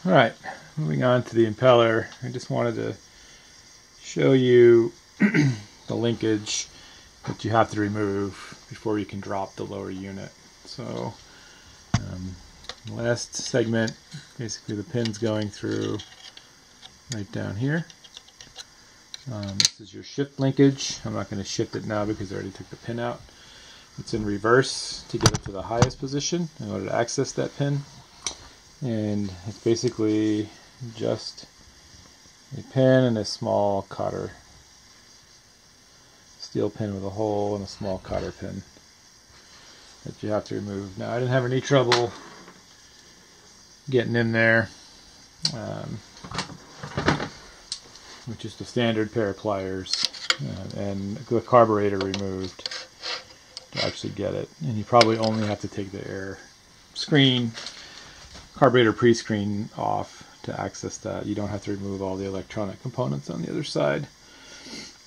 Alright, moving on to the impeller, I just wanted to show you the linkage that you have to remove before you can drop the lower unit. So, last segment, basically the pin's going through right down here. This is your shift linkage. I'm not going to shift it now because I already took the pin out. It's in reverse to get it to the highest position in order to access that pin. And it's basically just a pin and a small cotter. Steel pin with a hole and a small cotter pin that you have to remove. Now, I didn't have any trouble getting in there with just a standard pair of pliers and the carburetor removed to actually get it. And you probably only have to take the air screen, carburetor pre-screen off to access that. You don't have to remove all the electronic components on the other side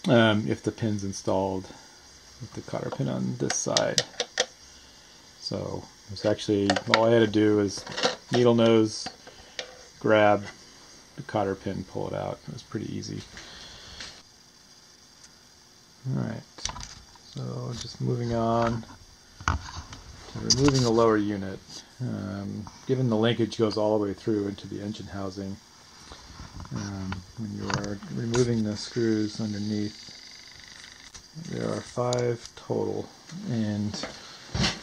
if the pin's installed with the cotter pin on this side. So it's actually, all I had to do is needle nose, grab the cotter pin, pull it out. It was pretty easy. Alright, so just moving on to removing the lower unit. Given the linkage goes all the way through into the engine housing, when you are removing the screws underneath, there are 5 total, and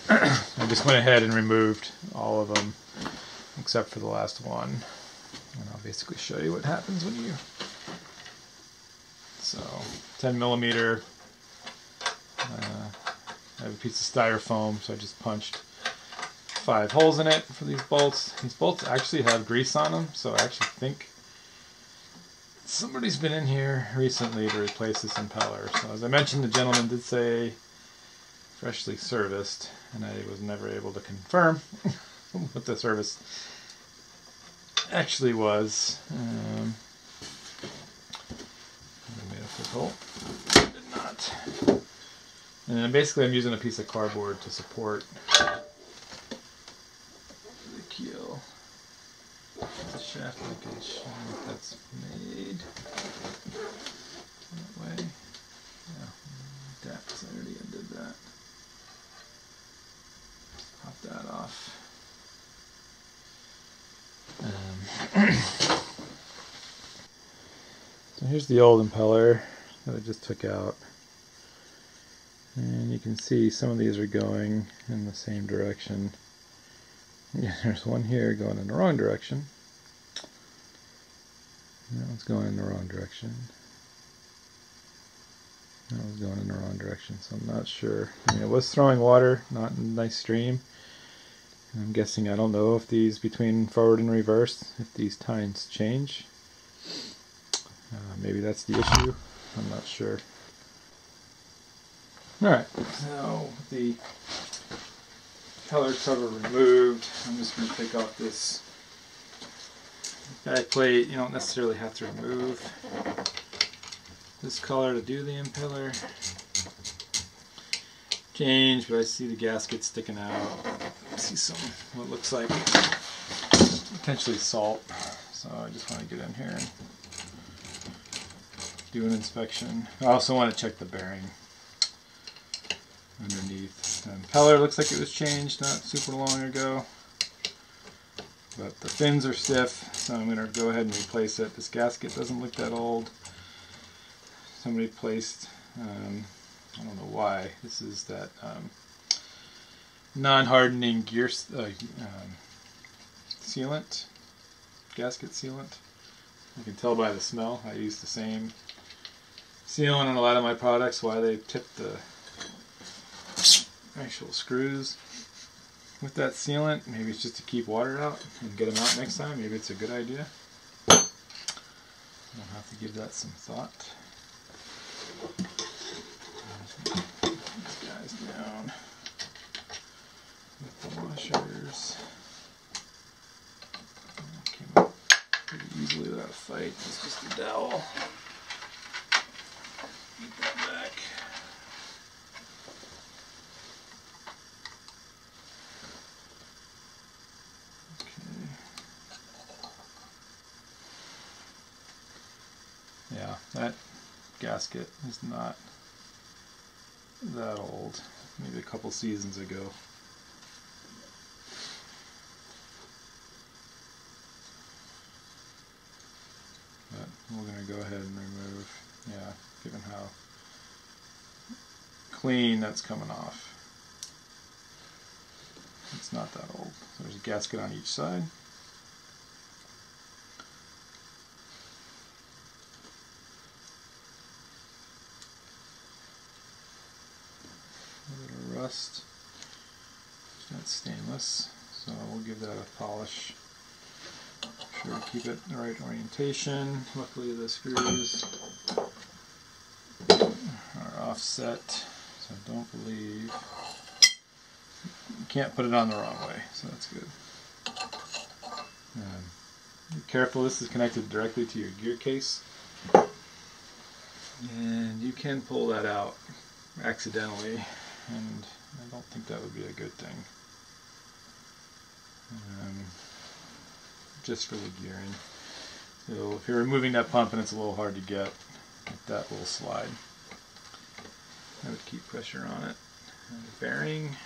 I just went ahead and removed all of them except for the last one, and I'll basically show you what happens when you, so 10 millimeter, I have a piece of styrofoam, so I just punched 5 holes in it for these bolts. These bolts actually have grease on them, so I actually think somebody's been in here recently to replace this impeller. So as I mentioned, the gentleman did say freshly serviced, and I was never able to confirm what the service actually was. I made a quick hole. Did not. And basically I'm using a piece of cardboard to support the keel. The shaft linkage. I don't know if that's made that way. Yeah, that, because I already undid that. Pop that off. So here's the old impeller that I just took out. And you can see some of these are going in the same direction. Yeah, there's one here going in the wrong direction. That one's going in the wrong direction. That one's going in the wrong direction, so I'm not sure. I mean, it was throwing water, not in a nice stream. And I'm guessing, I don't know if these between forward and reverse, if these tines change. Maybe that's the issue. I'm not sure. Alright, so with the color cover removed, I'm just going to take off this back plate. You don't necessarily have to remove this color to do the impeller change, but I see the gasket sticking out. I see some, what looks like potentially salt, so I just want to get in here and do an inspection. I also want to check the bearing underneath. The impeller looks like it was changed not super long ago, but the fins are stiff, so I'm going to go ahead and replace it. This gasket doesn't look that old. Somebody placed, I don't know why, this is that non-hardening gear sealant, gasket sealant. You can tell by the smell. I use the same sealant on a lot of my products. Why they tip the actual screws with that sealant. Maybe it's just to keep water out and get them out next time. Maybe it's a good idea. I'll have to give that some thought. These guys down with the washers. That came up pretty easily without a fight. It's just a dowel. Get that back. Yeah, that gasket is not that old. Maybe a couple seasons ago. But we're going to go ahead and remove, yeah, given how clean that's coming off. It's not that old. So there's a gasket on each side. A little rust. That's stainless, so we'll give that a polish. Make sure to keep it in the right orientation. Luckily the screws are offset, so I don't believe you can't put it on the wrong way, so that's good. Be careful, this is connected directly to your gear case, and you can pull that out accidentally, and I don't think that would be a good thing. Just for the gearing. So if you're removing that pump and it's a little hard to get, like that little slide, I would keep pressure on it. And the bearing.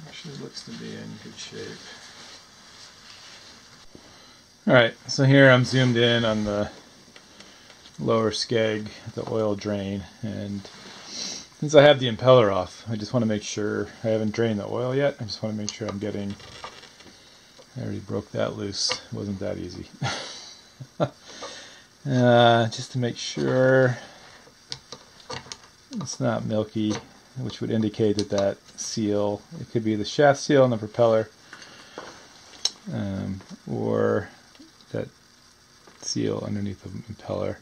Actually looks to be in good shape. Alright, so here I'm zoomed in on the lower skeg, the oil drain, and since I have the impeller off, I just want to make sure, I haven't drained the oil yet, I just want to make sure I'm getting, I already broke that loose, it wasn't that easy. Just to make sure it's not milky, which would indicate that that seal, it could be the shaft seal on the propeller, or that seal underneath the impeller.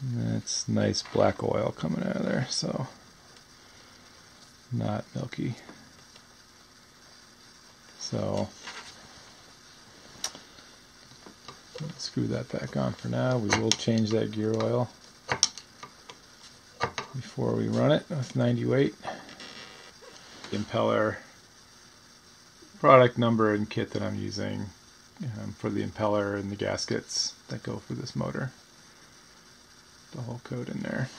That's nice black oil coming out of there, so not milky. So let's screw that back on for now. We will change that gear oil before we run it with 90 weight. The impeller product number and kit that I'm using for the impeller and the gaskets that go for this motor. The whole code in there.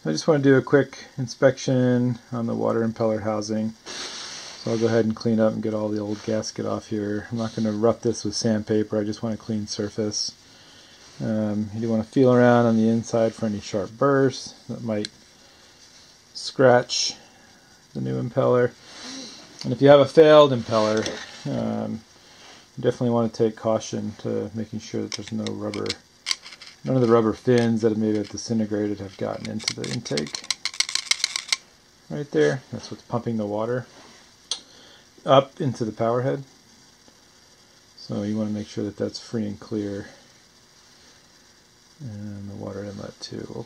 I just want to do a quick inspection on the water impeller housing. So I'll go ahead and clean up and get all the old gasket off here. I'm not going to rough this with sandpaper, I just want a clean surface. You do want to feel around on the inside for any sharp burrs that might scratch the new impeller. And if you have a failed impeller, you definitely want to take caution to making sure that there's no rubber. None of the rubber fins that have maybe disintegrated have gotten into the intake. Right there, that's what's pumping the water up into the power head. So you want to make sure that that's free and clear. And the water inlet too.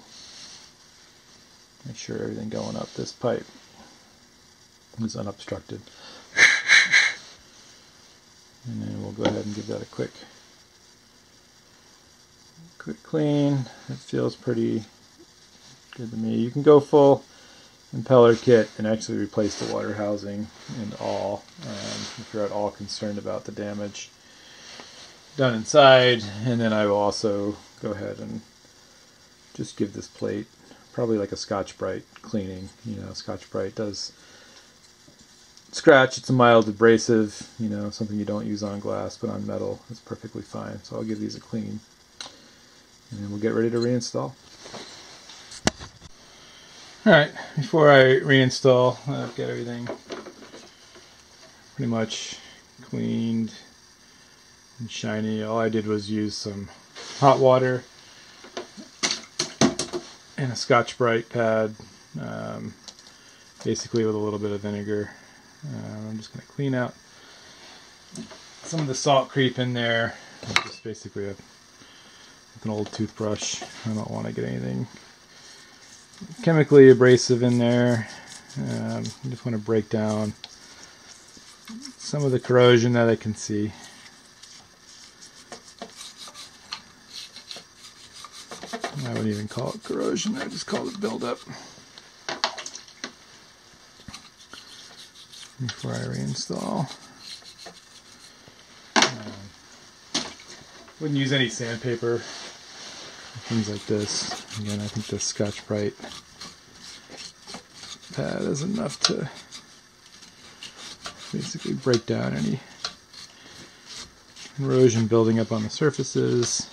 Make sure everything going up this pipe is unobstructed. And then we'll go ahead and give that a quick clean. It feels pretty good to me. You can go full impeller kit and actually replace the water housing and all, if you're at all concerned about the damage done inside. And then I will also go ahead and just give this plate probably like a Scotch-Brite cleaning. You know, Scotch-Brite does scratch. It's a mild abrasive, you know, something you don't use on glass, but on metal it's perfectly fine. So I'll give these a clean. And then we'll get ready to reinstall. Alright, before I reinstall, I've got everything pretty much cleaned and shiny. All I did was use some hot water and a Scotch-Brite pad, basically with a little bit of vinegar. I'm just going to clean out some of the salt creep in there. Just basically with an old toothbrush. I don't want to get anything chemically abrasive in there. I just want to break down some of the corrosion that I can see. I wouldn't even call it corrosion, I just call it buildup. Before I reinstall. Wouldn't use any sandpaper, things like this. Again, I think the Scotch-Brite pad is enough to basically break down any erosion building up on the surfaces.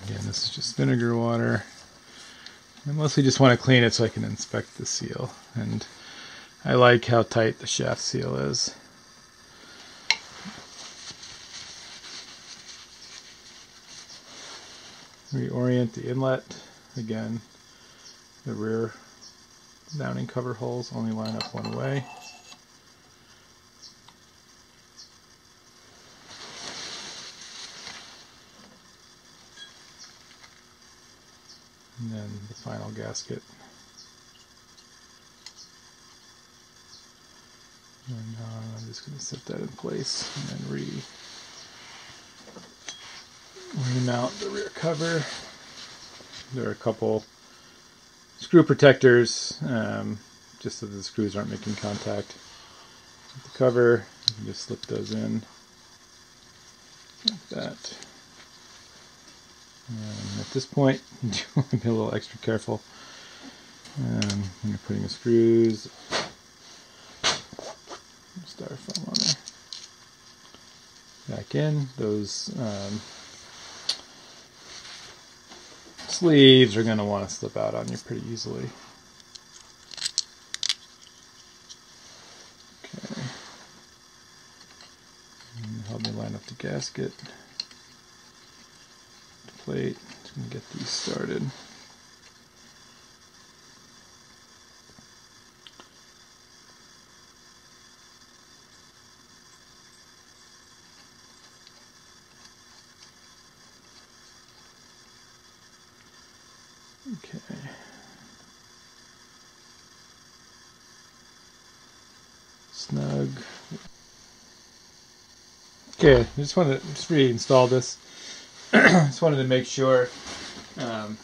Again, this is just vinegar water. I mostly just want to clean it so I can inspect the seal. And I like how tight the shaft seal is. Reorient the inlet. Again, the rear mounting cover holes only line up one way. And then the final gasket. And I'm just going to set that in place and then remount the rear cover. There are a couple screw protectors, just so the screws aren't making contact with the cover. You can just slip those in like that. At this point, you want to be a little extra careful when you're putting the screws. Styrofoam on there. Back in. Those sleeves are going to want to slip out on you pretty easily. Okay. And help me line up the gasket. The plate. Just going to get these started. Okay. Snug. Okay, I just wanted to reinstall this. Just wanted to make sure the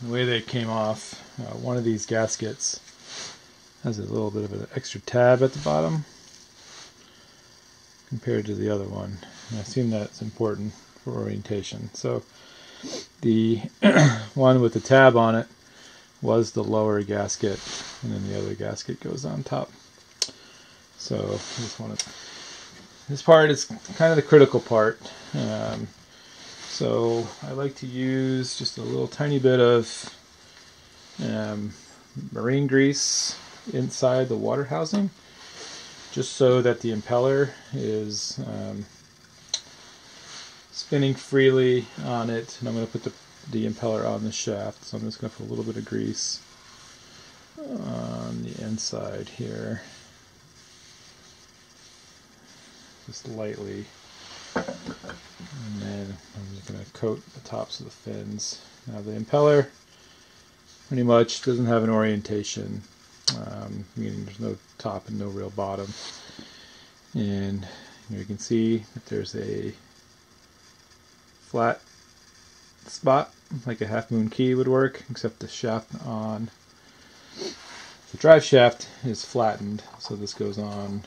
way they came off. One of these gaskets has a little bit of an extra tab at the bottom compared to the other one. And I assume that's important for orientation. So the one with the tab on it was the lower gasket, and then the other gasket goes on top. So I just want to. This part is kind of the critical part. So I like to use just a little tiny bit of marine grease inside the water housing, just so that the impeller is spinning freely on it. And I'm going to put the impeller on the shaft, so I'm just going to put a little bit of grease on the inside here, just lightly, and then I'm just going to coat the tops of the fins. Now the impeller pretty much doesn't have an orientation, meaning there's no top and no real bottom, and you can see that there's a flat spot like a half moon key would work, except the shaft on the drive shaft is flattened, so this goes on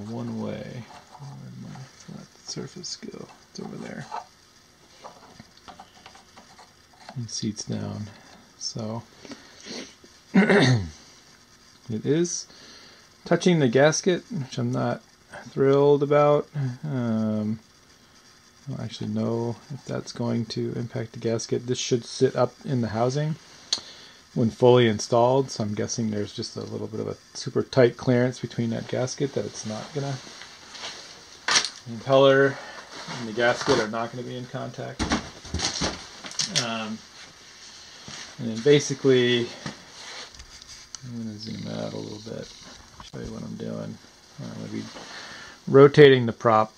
one way. Where did my flat surface go? It's over there. And seats down. So it is touching the gasket, which I'm not thrilled about. I don't actually know if that's going to impact the gasket. This should sit up in the housing when fully installed, so I'm guessing there's just a little bit of a super tight clearance between that gasket that it's not gonna. The impeller and the gasket are not going to be in contact. And then basically, I'm going to zoom out a little bit, show you what I'm doing. I'm going to be rotating the prop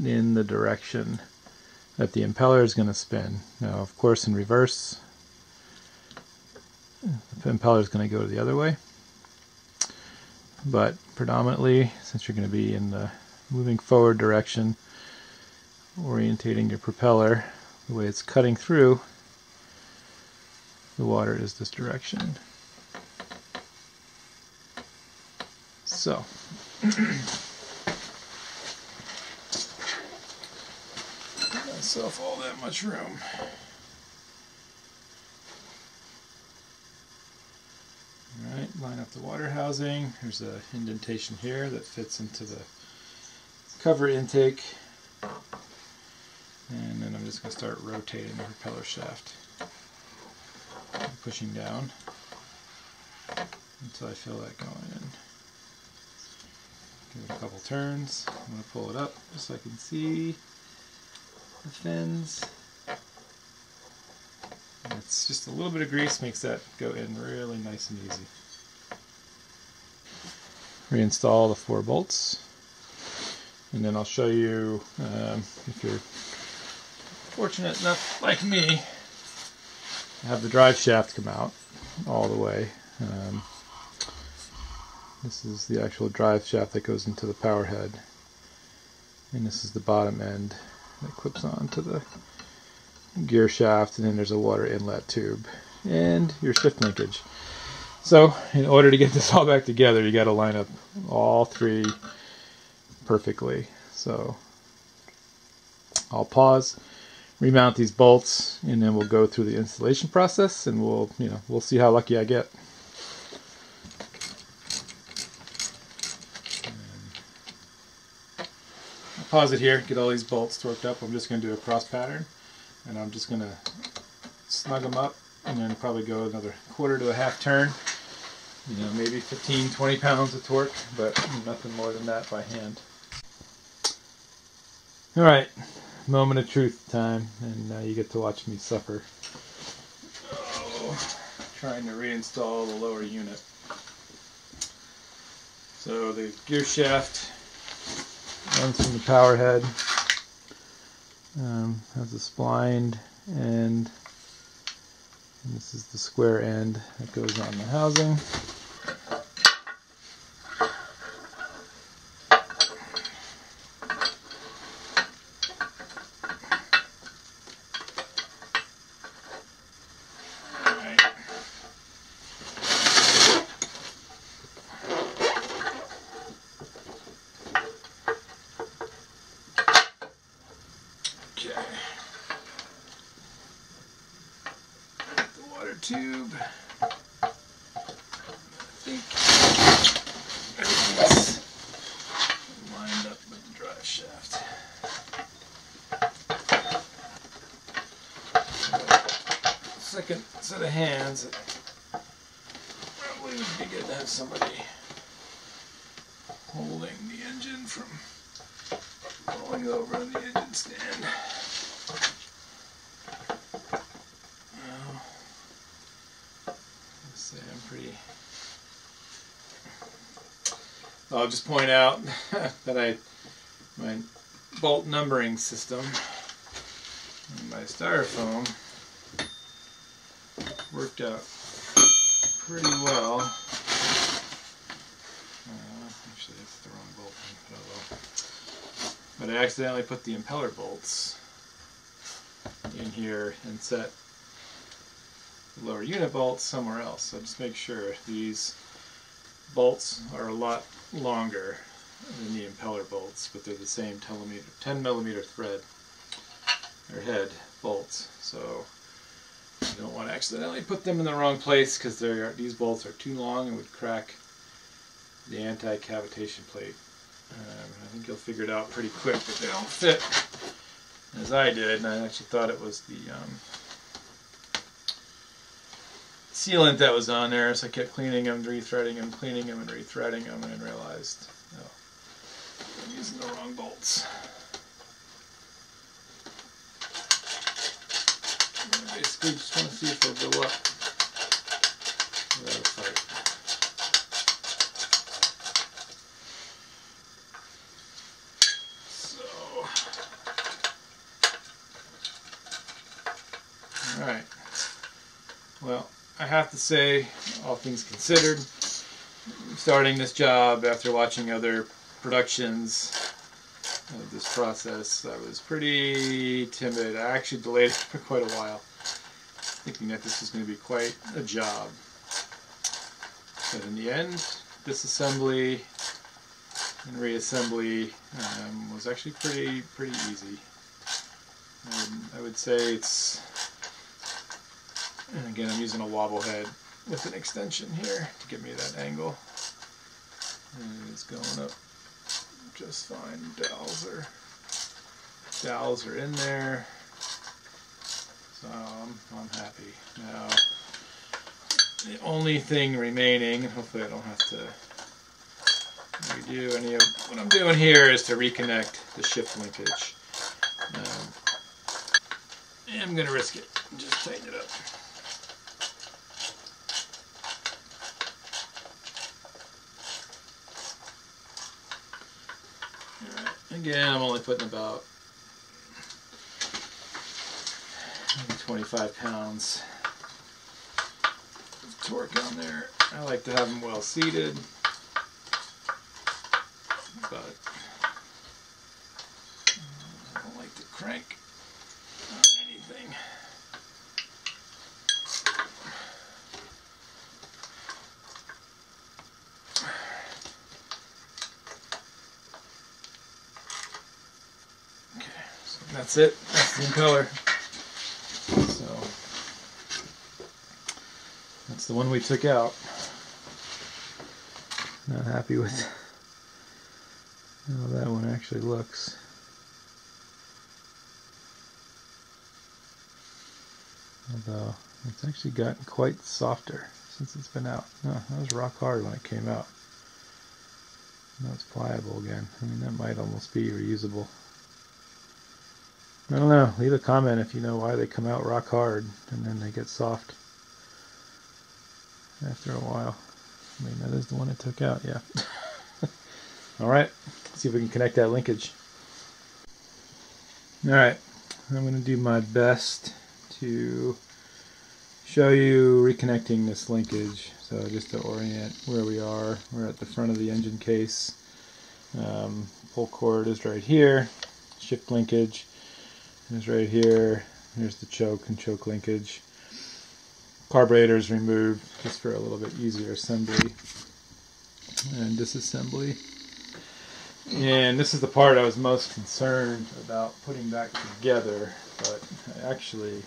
in the direction that the impeller is going to spin. Now, of course, in reverse, the impeller is going to go the other way. But predominantly, since you're going to be in the moving forward direction, orientating your propeller, the way it's cutting through the water is this direction. So give myself all that much room. Alright, line up the water housing. There's an indentation here that fits into the cover intake. And then I'm just going to start rotating the propeller shaft. Pushing down until I feel that going in. Give it a couple turns. I'm going to pull it up just so I can see the fins. And it's just a little bit of grease makes that go in really nice and easy. Reinstall the 4 bolts. And then I'll show you, if you're fortunate enough, like me, have the drive shaft come out all the way. This is the actual drive shaft that goes into the power head. And this is the bottom end that clips onto the gear shaft, and then there's a water inlet tube and your shift linkage. So in order to get this all back together, you got to line up all 3 perfectly. So I'll pause, remount these bolts, and then we'll go through the installation process, and we'll see how lucky I get. I'll pause it here, get all these bolts torqued up. I'm just going to do a cross pattern, and I'm just going to snug them up, and then probably go another quarter to a half turn. Maybe 15-20 pounds of torque, but nothing more than that by hand. Alright, moment of truth time, and now you get to watch me suffer. Trying to reinstall the lower unit. So the gear shaft runs from the power head, has a splined end, and this is the square end that goes on the housing. Tube. I think everything's lined up with the drive shaft. Second set of hands. It probably would be good to have somebody holding the engine from falling over on the engine stand. I'll just point out that my bolt numbering system and my styrofoam worked out pretty well. Actually, that's the wrong bolt. But I accidentally put the impeller bolts in here and set the lower unit bolts somewhere else. So just make sure these bolts are a lot longer than the impeller bolts, but they're the same 10 millimeter thread or head bolts. So you don't want to accidentally put them in the wrong place, because these bolts are too long and would crack the anti-cavitation plate. I think you'll figure it out pretty quick that they don't fit, as I did, and I actually thought it was the sealant that was on there, so I kept cleaning them, rethreading them, cleaning them, and rethreading them, and realized, no, I'm using the wrong bolts. I basically just want to see if they'll go up without a fight. So, alright. Well, I have to say, all things considered, starting this job after watching other productions of this process, I was pretty timid. I actually delayed it for quite a while, thinking that this was going to be quite a job. But in the end, disassembly and reassembly was actually pretty easy. I would say it's, and again I'm using a wobble head with an extension here to give me that angle. And it's going up just fine. Dowels are in there, so I'm happy. Now the only thing remaining, hopefully I don't have to redo any of what I'm doing here, is to reconnect the shift linkage. And I'm going to risk it and just tighten it up. Alright, again I'm only putting about 25 pounds of torque on there. I like to have them well seated, but I don't like to crank on anything. Okay, so that's it. That's the impeller. So that's the one we took out. Not happy with how that one actually looks. Although it's actually gotten quite softer since it's been out. No, that was rock hard when it came out. Now it's pliable again. I mean, that might almost be reusable. I don't know. Leave a comment if you know why they come out rock hard and then they get soft after a while. I mean, that is the one it took out, yeah. Alright, see if we can connect that linkage. Alright, I'm going to do my best to show you reconnecting this linkage. So just to orient where we are, we're at the front of the engine case. Pull cord is right here, shift linkage is right here. Here's the choke and choke linkage. Carburetor is removed just for a little bit easier assembly and disassembly. And this is the part I was most concerned about putting back together, but I actually,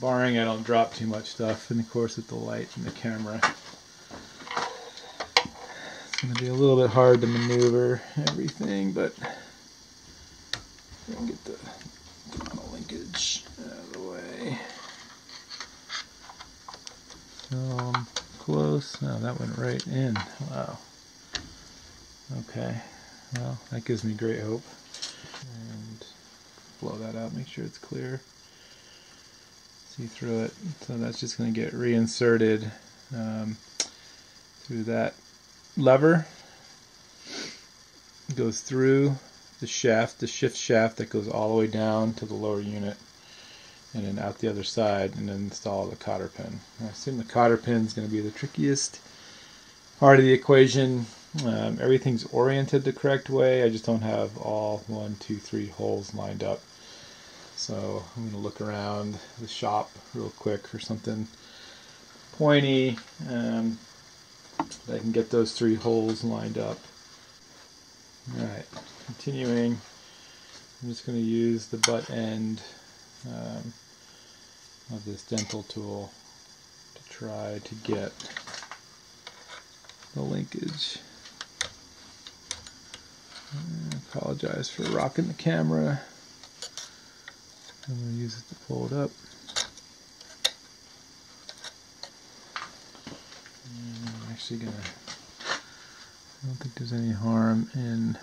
barring I don't drop too much stuff, and of course with the light and the camera, it's going to be a little bit hard to maneuver everything, but I can get the throttle linkage out of the way. So close. Oh, that went right in. Wow. Okay. Well, that gives me great hope. And blow that out, make sure it's clear. See through it. So that's just going to get reinserted through that lever. It goes through the shaft, the shift shaft that goes all the way down to the lower unit, and then out the other side, and then install the cotter pin. I assume the cotter pin is going to be the trickiest part of the equation. Everything's oriented the correct way. I just don't have all 1, 2, 3 holes lined up. So I'm going to look around the shop real quick for something pointy that I can get those 3 holes lined up. Alright, continuing, I'm just going to use the butt end of this dental tool to try to get the linkage. I apologize for rocking the camera. I'm going to use it to pull it up. And I'm actually going to, I don't think there's any harm in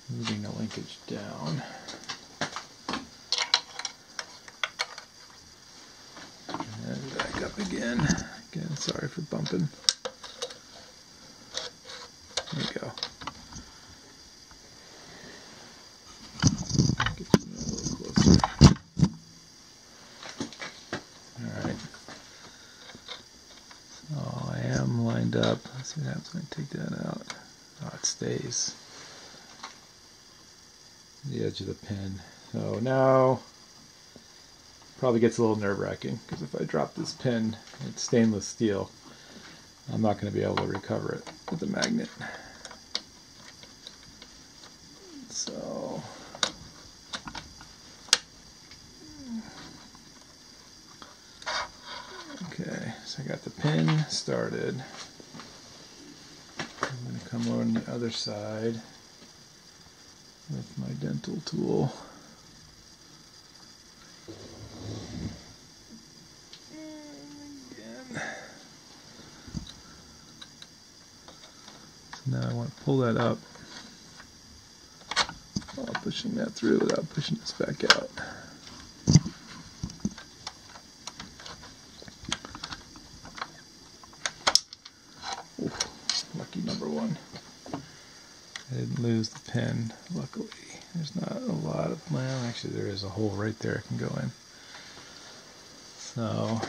moving the linkage down. And back up again. Again, sorry for bumping. There we go. Get you a little closer. Alright. So I am lined up. Let's see what happens when I take that out. Oh, it stays. The edge of the pin. So now probably gets a little nerve-wracking because if I drop this pin, it's stainless steel, I'm not going to be able to recover it with the magnet. So okay, so I got the pin started. I'm going to come over on the other side with my dental tool. Now I want to pull that up while pushing that through without pushing this back out. Ooh, lucky number one. I didn't lose the pin, luckily. There's not a lot of, well, actually there is a hole right there I can go in. So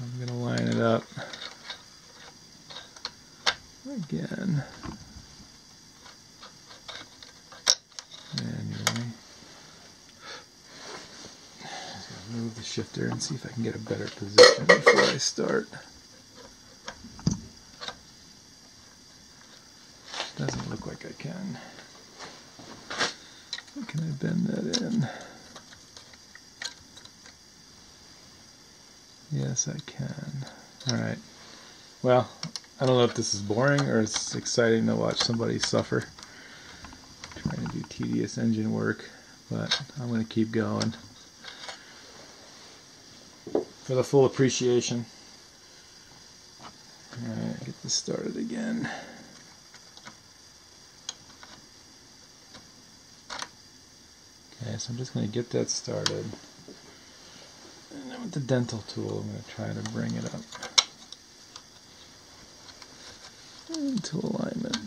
I'm going to line it up again manually. Just gonna move the shifter and see if I can get a better position before I start. Doesn't look like I can. Can I bend that in? Yes, I can. Alright. Well, I don't know if this is boring or it's exciting to watch somebody suffer trying to do tedious engine work, but I'm going to keep going for the full appreciation. Alright, get this started again. Okay, so I'm just going to get that started. And then with the dental tool, I'm going to try to bring it up into alignment.